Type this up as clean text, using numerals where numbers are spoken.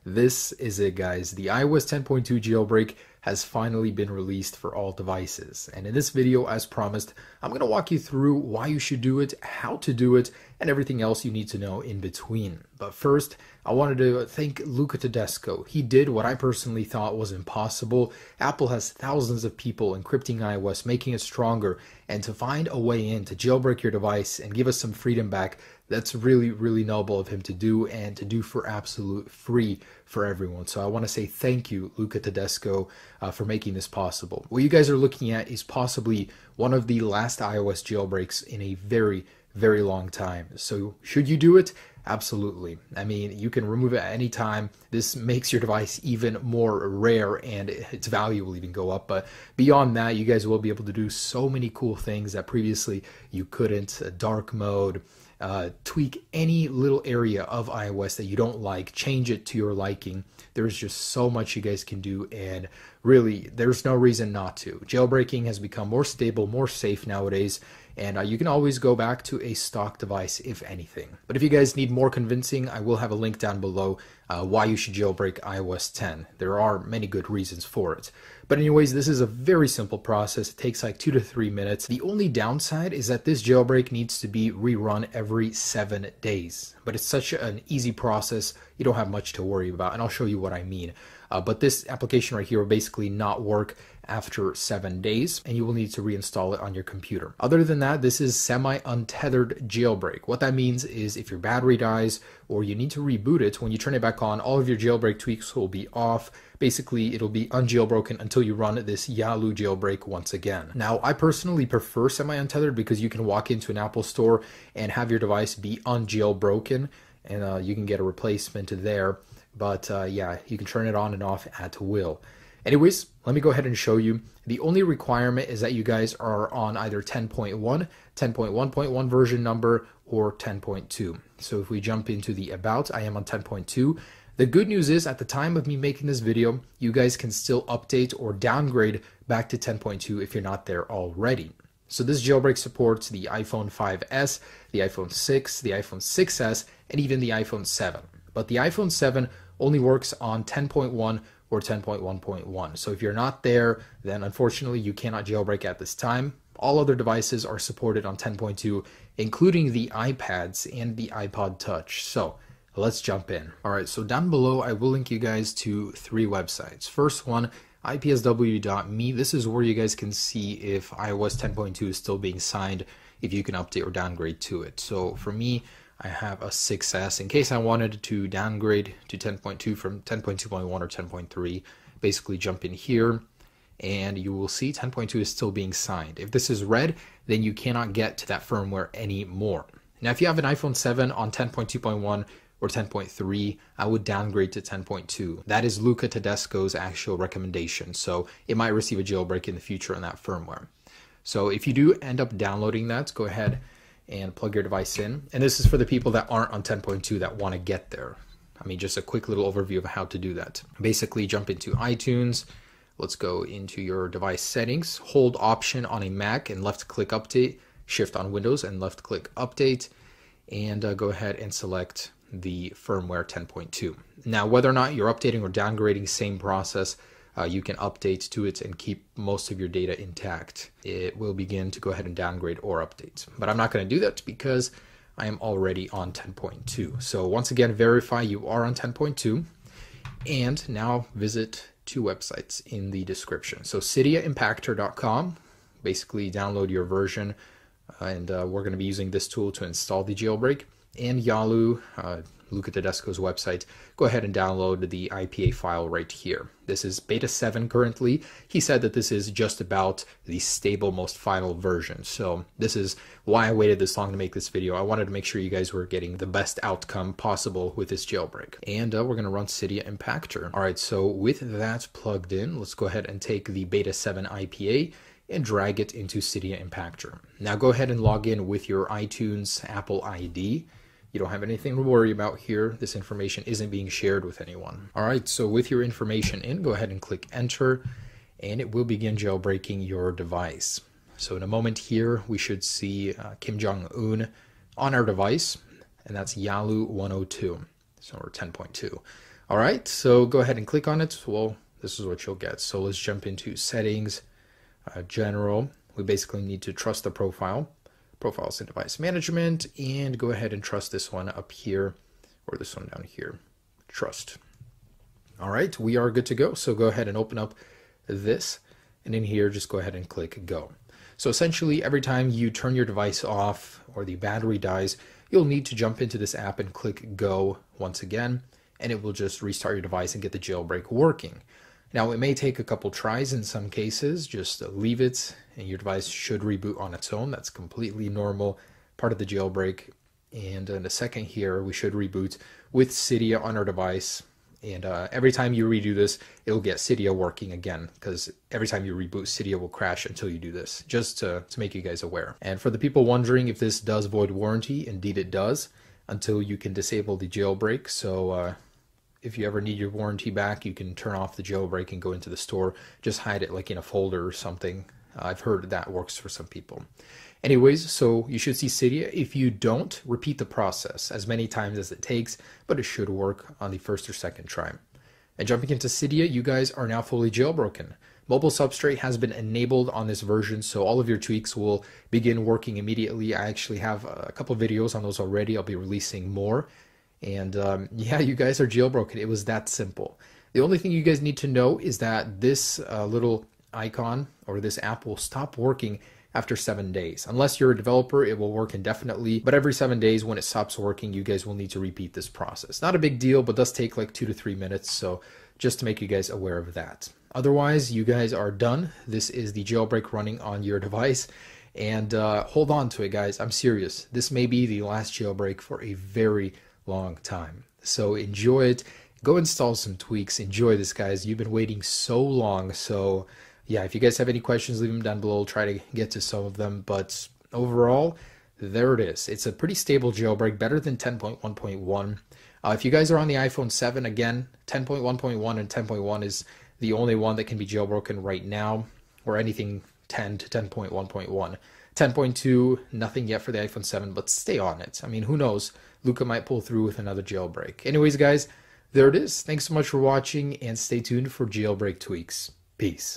This is it, guys. The iOS 10.2 jailbreak has finally been released for all devices. And in this video, as promised, I'm going to walk you through why you should do it, how to do it, and everything else you need to know in between. But first, I wanted to thank Luca Tedesco. He did what I personally thought was impossible. Apple has thousands of people encrypting iOS, making it stronger, and to find a way in to jailbreak your device and give us some freedom back, that's really, really noble of him to do, and to do for absolute free for everyone. So I want to say thank you, Luca Tedesco, for making this possible. What you guys are looking at is possibly one of the last iOS jailbreaks in a very, very long time. So should you do it? Absolutely. I mean, you can remove it at any time. This makes your device even more rare, and its value will even go up. But beyond that, you guys will be able to do so many cool things that previously you couldn't. Dark mode, tweak any little area of iOS that you don't like, change it to your liking. There's just so much you guys can do, and really, there's no reason not to. Jailbreaking has become more stable, more safe nowadays, and you can always go back to a stock device if anything. But if you guys need more convincing, I will have a link down below why you should jailbreak iOS 10. There are many good reasons for it. But anyways, this is a very simple process. It takes like 2 to 3 minutes. The only downside is that this jailbreak needs to be rerun every 7 days. But it's such an easy process, you don't have much to worry about, and I'll show you what I mean. But this application right here will basically not work after 7 days, and you will need to reinstall it on your computer. Other than that, this is semi-untethered jailbreak. What that means is if your battery dies or you need to reboot it, when you turn it back on, all of your jailbreak tweaks will be off. Basically, it'll be unjailbroken until you run this Yalu jailbreak once again. Now, I personally prefer semi-untethered because you can walk into an Apple store and have your device be unjailbroken, and you can get a replacement there. But yeah, you can turn it on and off at will. Anyways, let me go ahead and show you. The only requirement is that you guys are on either 10.1, 10.1.1 version number, or 10.2. So if we jump into the About, I am on 10.2. The good news is, at the time of me making this video, you guys can still update or downgrade back to 10.2 if you're not there already. So this jailbreak supports the iPhone 5S, the iPhone 6, the iPhone 6S, and even the iPhone 7. But the iPhone 7 only works on 10.1 or 10.1.1. So if you're not there, then unfortunately you cannot jailbreak at this time. All other devices are supported on 10.2, including the iPads and the iPod Touch. So let's jump in. All right, so down below, I will link you guys to 3 websites. First one, ipsw.me. This is where you guys can see if iOS 10.2 is still being signed, if you can update or downgrade to it. So for me, I have a 6S. In case I wanted to downgrade to 10.2 from 10.2.1 or 10.3, basically jump in here, and you will see 10.2 is still being signed. If this is red, then you cannot get to that firmware anymore. Now, if you have an iPhone 7 on 10.2.1 or 10.3, I would downgrade to 10.2. That is Luca Tedesco's actual recommendation, so it might receive a jailbreak in the future on that firmware. So if you do end up downloading that, go ahead and plug your device in. And this is for the people that aren't on 10.2 that want to get there. I mean, just a quick little overview of how to do that. Basically, jump into iTunes. Let's go into your device settings. Hold Option on a Mac and left-click Update. Shift on Windows and left-click Update. And go ahead and select the firmware 10.2. Now, whether or not you're updating or downgrading, same process. You can update to it and keep most of your data intact. It will begin to go ahead and downgrade or update. But I'm not going to do that because I am already on 10.2. So once again, verify you are on 10.2. And now visit 2 websites in the description. So CydiaImpactor.com, basically download your version, and we're going to be using this tool to install the jailbreak. And Yalu, Luca Tedesco's website, go ahead and download the IPA file right here. This is beta 7 currently. He said that this is just about the stable, most final version. So this is why I waited this long to make this video. I wanted to make sure you guys were getting the best outcome possible with this jailbreak. And we're going to run Cydia Impactor. All right, so with that plugged in, let's go ahead and take the beta 7 IPA and drag it into Cydia Impactor. Now go ahead and log in with your iTunes Apple ID. You don't have anything to worry about here. This information isn't being shared with anyone. All right, so with your information in, go ahead and click Enter, and it will begin jailbreaking your device. So in a moment here, we should see Kim Jong-un on our device, and that's Yalu 102, so we're 10.2. All right, so go ahead and click on it. Well, this is what you'll get. So let's jump into settings, general. We basically need to trust the profiles and device management, and go ahead and trust this one up here, or this one down here, trust. All right, we are good to go. So go ahead and open up this, and in here, just go ahead and click go. So essentially, every time you turn your device off or the battery dies, you'll need to jump into this app and click go once again, and it will just restart your device and get the jailbreak working. Now, it may take a couple tries in some cases. Just leave it, and your device should reboot on its own. That's completely normal, part of the jailbreak. And in a second here, we should reboot with Cydia on our device. And every time you redo this, it'll get Cydia working again, because every time you reboot, Cydia will crash until you do this, just to make you guys aware. And for the people wondering if this does void warranty, indeed it does, until you can disable the jailbreak. So if you ever need your warranty back, you can turn off the jailbreak and go into the store, just hide it like in a folder or something. I've heard that works for some people. Anyways, so you should see Cydia. If you don't, repeat the process as many times as it takes, but it should work on the first or second try. And jumping into Cydia, you guys are now fully jailbroken. Mobile substrate has been enabled on this version, so all of your tweaks will begin working immediately. I actually have a couple videos on those already. I'll be releasing more. And yeah, you guys are jailbroken. It was that simple. The only thing you guys need to know is that this little icon or this app will stop working after 7 days. Unless you're a developer, it will work indefinitely, but every 7 days when it stops working, you guys will need to repeat this process. Not a big deal, but does take like 2 to 3 minutes, so just to make you guys aware of that. Otherwise, you guys are done. This is the jailbreak running on your device, and hold on to it, guys. I'm serious. This may be the last jailbreak for a very long time. So enjoy it. Go install some tweaks. Enjoy this, guys. You've been waiting so long, so yeah, if you guys have any questions, leave them down below. I'll try to get to some of them. But overall, there it is. It's a pretty stable jailbreak, better than 10.1.1. If you guys are on the iPhone 7, again, 10.1.1 and 10.1 is the only one that can be jailbroken right now, or anything 10 to 10.1.1. 10.2, nothing yet for the iPhone 7, but stay on it. I mean, who knows? Luca might pull through with another jailbreak. Anyways, guys, there it is. Thanks so much for watching, and stay tuned for jailbreak tweaks. Peace.